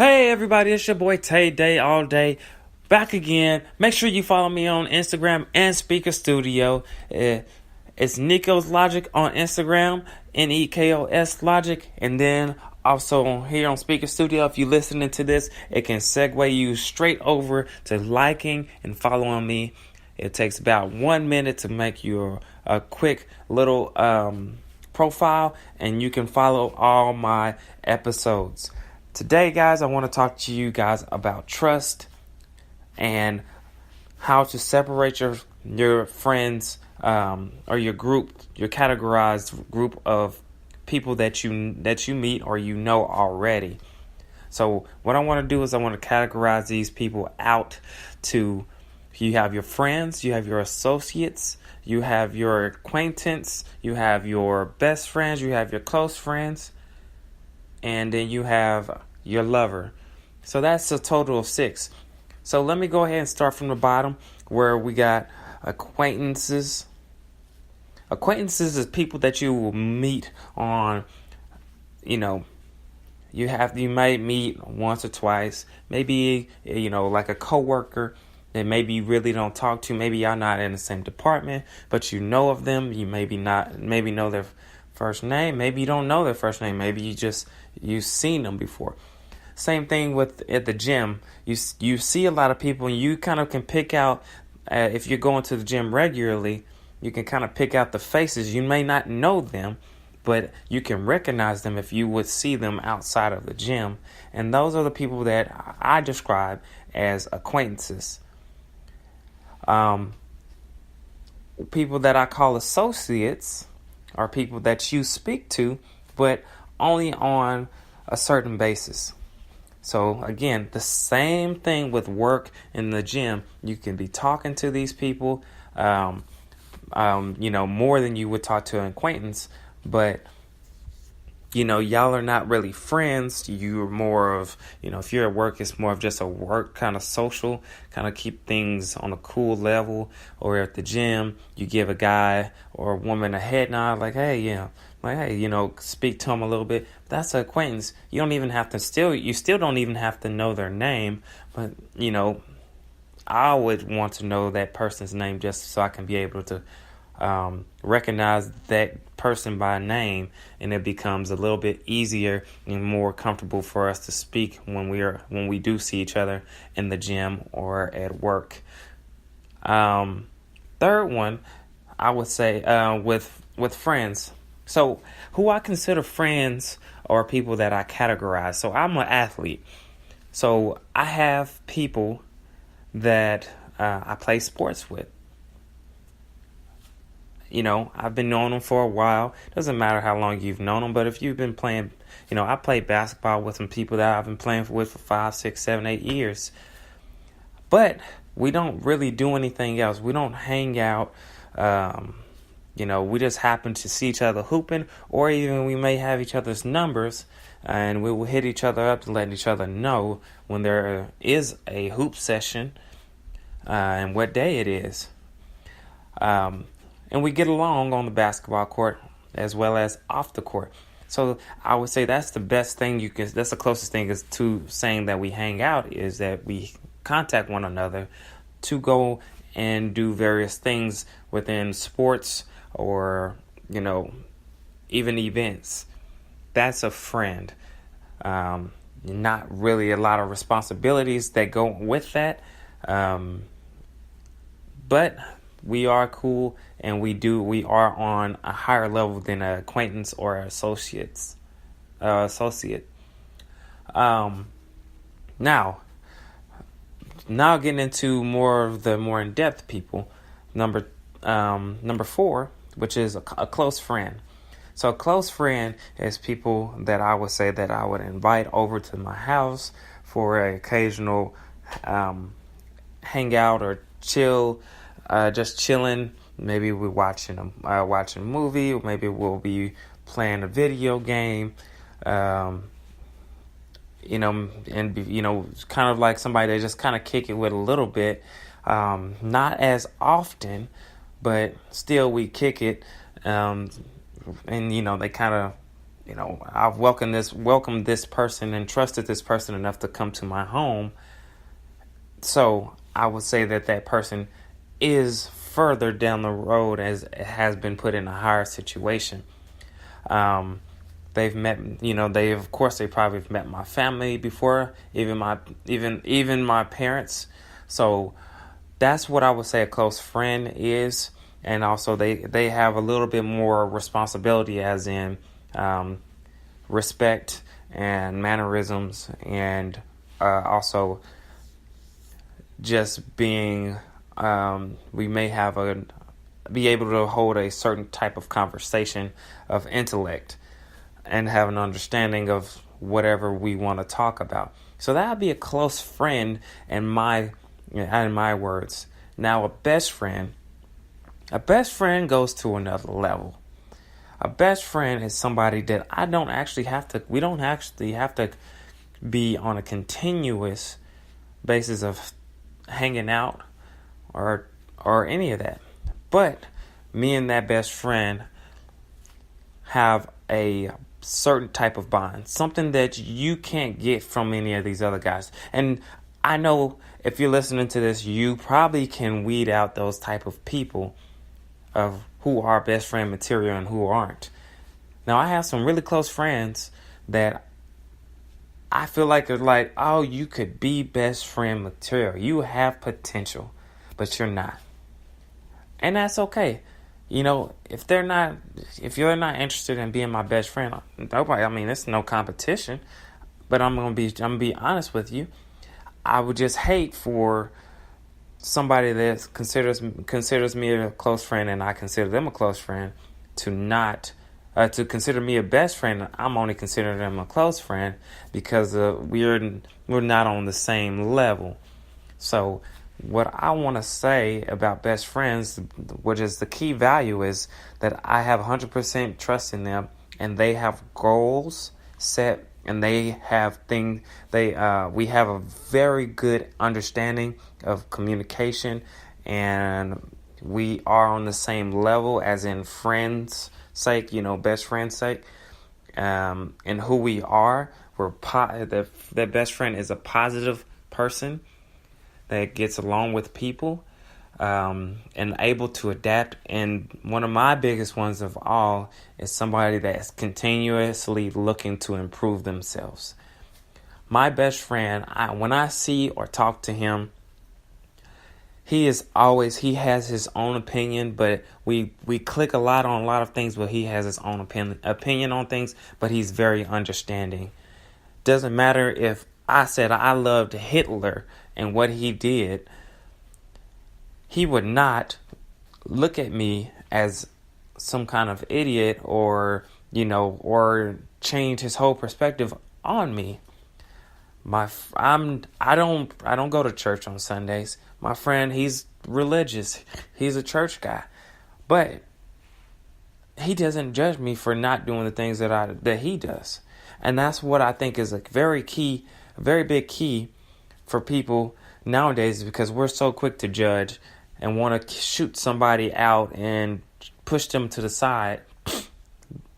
Hey everybody, it's your boy TayDay all day. Back again. Make sure you follow me on Instagram and Spreaker Studio. It's Nico's Logic on Instagram, Nekos Logic, and then also here on Spreaker Studio. If you're listening to this, it can segue you straight over to liking and following me. It takes about 1 minute to make you a quick little profile, and you can follow all my episodes. Today, guys, I want to talk to you guys about trust and how to separate your friends or your group, your categorized group of people that you meet or you know already. So what I want to do is I want to categorize these people out to: you have your friends, you have your associates, you have your acquaintance, you have your best friends, you have your close friends, and then you have your lover. So that's a total of 6. So let me go ahead and start from the bottom, where we got acquaintances. Acquaintances is people that you will meet on, you might meet once or twice, maybe, like a coworker that maybe you really don't talk to. Maybe y'all not in the same department, but you know of them. You maybe know their first name. Maybe you don't know their first name. Maybe you've seen them before. Same thing at the gym. You see a lot of people, and you kind of can pick out, if you're going to the gym regularly, you can kind of pick out the faces. You may not know them, but you can recognize them if you would see them outside of the gym. And those are the people that I describe as acquaintances. People that I call associates are people that you speak to, but only on a certain basis. So again, the same thing with work in the gym. You can be talking to these people, more than you would talk to an acquaintance, but y'all are not really friends. You're more of, if you're at work, it's more of just a work kind of social, kind of keep things on a cool level. Or at the gym, you give a guy or a woman a head nod, like, hey, speak to them a little bit. That's an acquaintance. You still don't even have to know their name, but, I would want to know that person's name just so I can be able to recognize that person by name, and it becomes a little bit easier and more comfortable for us to speak when we do see each other in the gym or at work. Third one, I would say with friends. So who I consider friends are people that I categorize. So I'm an athlete, so I have people that I play sports with. I've been knowing them for a while. Doesn't matter how long you've known them, but if you've been playing, I played basketball with some people that I've been playing with for 5, 6, 7, 8 years. But we don't really do anything else. We don't hang out. We just happen to see each other hooping, or even we may have each other's numbers, and we will hit each other up to let each other know when there is a hoop session and what day it is. And we get along on the basketball court as well as off the court. So I would say that's the best thing that's the closest thing is to saying that we hang out, is that we contact one another to go and do various things within sports or, even events. That's a friend. Not really a lot of responsibilities that go with that. But we are cool, and we are on a higher level than an acquaintance or an associate. Now getting into more of the more in-depth people. Number 4, which is a close friend. So a close friend is people that I would say that I would invite over to my house for an occasional hangout or chill. Just chilling. Maybe we're watching a movie, or maybe we'll be playing a video game. Kind of like somebody that just kind of kick it with a little bit. Not as often, but still we kick it. And they kind of I've welcomed this person and trusted this person enough to come to my home. So I would say that person is further down the road as it has been put in a higher situation. They've met, they probably have met my family before, even my parents. So that's what I would say a close friend is. And also they have a little bit more responsibility, as in respect and mannerisms, and also just being, we may be able to hold a certain type of conversation of intellect and have an understanding of whatever we want to talk about. So that would be a close friend in my words. Now, a best friend goes to another level. A best friend is somebody that we don't actually have to be on a continuous basis of hanging out or any of that. But me and that best friend have a certain type of bond, something that you can't get from any of these other guys. And I know if you're listening to this, you probably can weed out those type of people of who are best friend material and who aren't. Now, I have some really close friends that I feel like are like, oh, you could be best friend material. You have potential, but you're not. And that's okay. If you're not interested in being my best friend, it's no competition. But I'm gonna be honest with you. I would just hate for somebody that considers me a close friend and I consider them a close friend to consider me a best friend. I'm only considering them a close friend because we're not on the same level. So what I want to say about best friends, which is the key value, is that I have 100% trust in them, and they have goals set, and they have we have a very good understanding of communication, and we are on the same level, as in friends' sake, best friend's sake, and who we are. The best friend is a positive person that gets along with people, and able to adapt. And one of my biggest ones of all is somebody that's continuously looking to improve themselves. My best friend, when I see or talk to him, he has his own opinion, but we click a lot on a lot of things, but he has his own opinion on things, but he's very understanding. Doesn't matter if I said I loved Hitler and what he did, he would not look at me as some kind of idiot or change his whole perspective on me. I don't go to church on Sundays. My friend, he's religious. He's a church guy. But he doesn't judge me for not doing the things that he does. And that's what I think is a very big key for people nowadays, because we're so quick to judge and want to shoot somebody out and push them to the side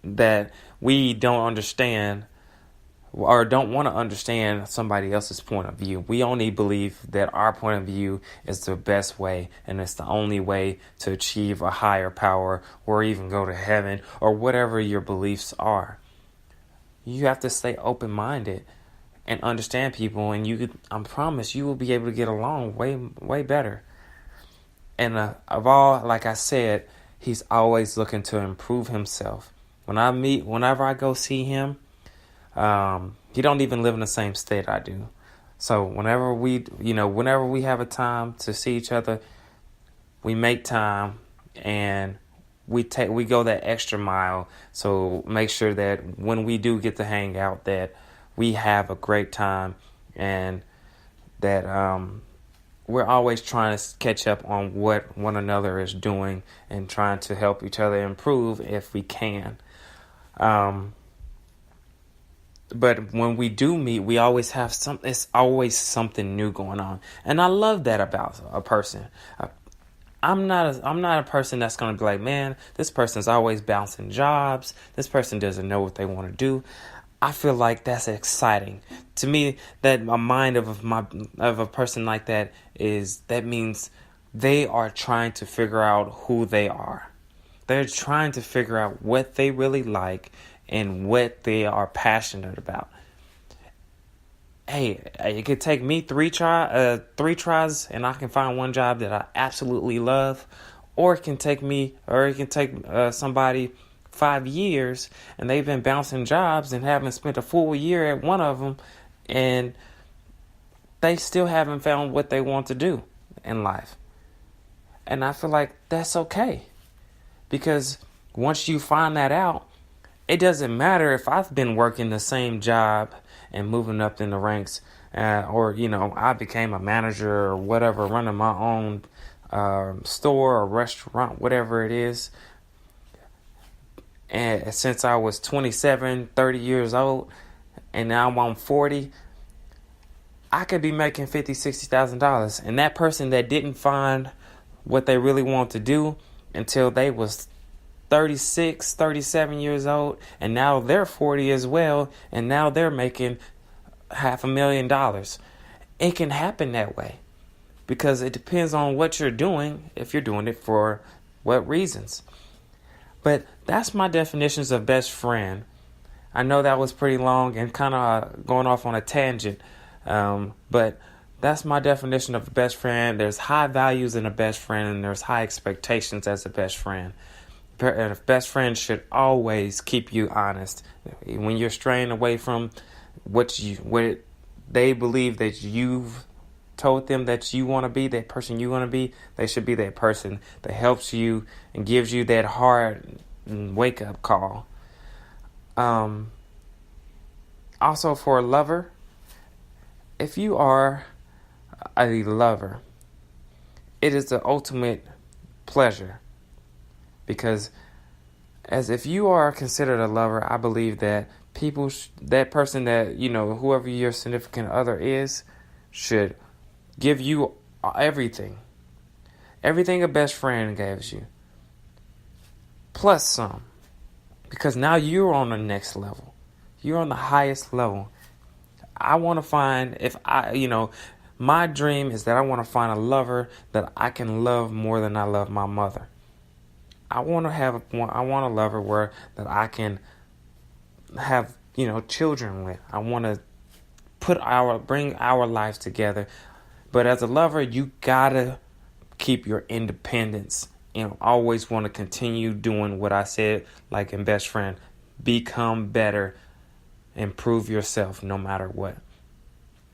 that we don't understand or don't want to understand somebody else's point of view. We only believe that our point of view is the best way, and it's the only way to achieve a higher power or even go to heaven or whatever your beliefs are. You have to stay open-minded and understand people, and I promise you will be able to get along way better. And like I said, he's always looking to improve himself. Whenever I go see him, he don't even live in the same state I do. So whenever we have a time to see each other, we make time and we go that extra mile. So make sure that when we do get to hang out, that we have a great time, and that we're always trying to catch up on what one another is doing and trying to help each other improve if we can. But when we do meet, we always have it's always something new going on. And I love that about a person. I'm not a person that's gonna be like, man, this person's always bouncing jobs. This person doesn't know what they want to do. I feel like that's exciting to me. That a mind of a person like that means they are trying to figure out who they are. They're trying to figure out what they really like and what they are passionate about. Hey, it could take me three tries, and I can find one job that I absolutely love, or it can take somebody 5 years, and they've been bouncing jobs and haven't spent a full year at one of them, and they still haven't found what they want to do in life. And I feel like that's okay, because once you find that out, it doesn't matter if I've been working the same job and moving up in the ranks, or I became a manager or whatever, running my own store or restaurant, whatever it is. And since I was 27, 30 years old, and now I'm 40, I could be making $50,000, $60,000. And that person that didn't find what they really want to do until they was 36, 37 years old, and now they're 40 as well, and now they're making $500,000. It can happen that way, because it depends on what you're doing, if you're doing it for what reasons. But that's my definitions of best friend. I know that was pretty long and kind of going off on a tangent, but that's my definition of a best friend. There's high values in a best friend, and there's high expectations as a best friend. A best friend should always keep you honest. When you're straying away from what they believe that you've told them that you want to be, that person you want to be, they should be that person that helps you and gives you that hard wake-up call. Also, for a lover, if you are a lover, it is the ultimate pleasure. Because as if you are considered a lover, I believe that that person that, whoever your significant other is, should give you everything. Everything a best friend gives you. Plus some. Because now you're on the next level. You're on the highest level. I want to find, my dream is that I want to find a lover that I can love more than I love my mother. I want a lover that I can have, children with. I want to bring our lives together. But as a lover, you gotta keep your independence and always want to continue doing what I said, like in Best Friend, become better, improve yourself no matter what.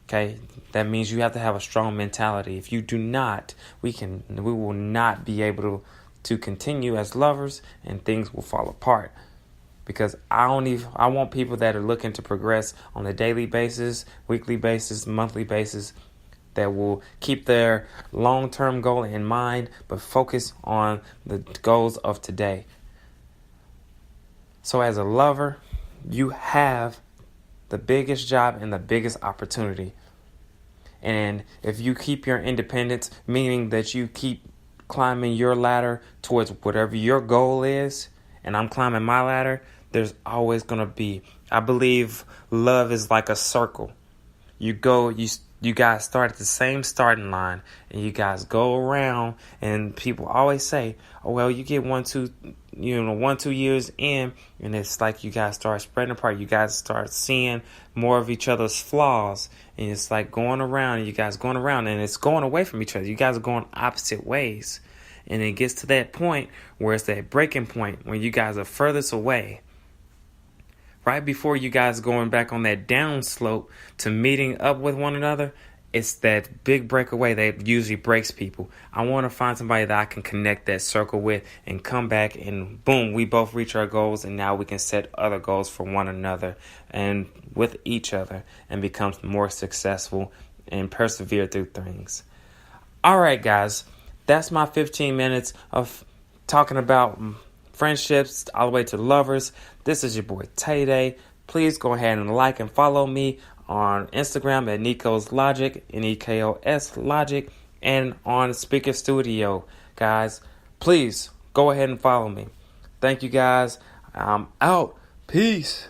Okay, that means you have to have a strong mentality. If you do not, we will not be able to continue as lovers, and things will fall apart. Because I want people that are looking to progress on a daily basis, weekly basis, monthly basis, that will keep their long-term goal in mind, but focus on the goals of today. So as a lover, you have the biggest job and the biggest opportunity. And if you keep your independence, meaning that you keep climbing your ladder towards whatever your goal is, and I'm climbing my ladder, there's always going to be, I believe love is like a circle. You guys start at the same starting line, and you guys go around, and people always say, oh, well, you get 1-2 years in, and it's like you guys start spreading apart. You guys start seeing more of each other's flaws, and it's like going around, and you guys going around, and it's going away from each other. You guys are going opposite ways, and it gets to that point where it's that breaking point where you guys are furthest away. Right before you guys going back on that down slope to meeting up with one another, it's that big breakaway that usually breaks people. I want to find somebody that I can connect that circle with and come back, and boom, we both reach our goals, and now we can set other goals for one another and with each other and become more successful and persevere through things. All right, guys, that's my 15 minutes of talking about friendships all the way to lovers. This is your boy TayDay. Please go ahead and like and follow me on Instagram at Nikos Logic, Nekos Logic, and on Spreaker Studio. guys, please go ahead and follow me. Thank you guys. I'm out. Peace.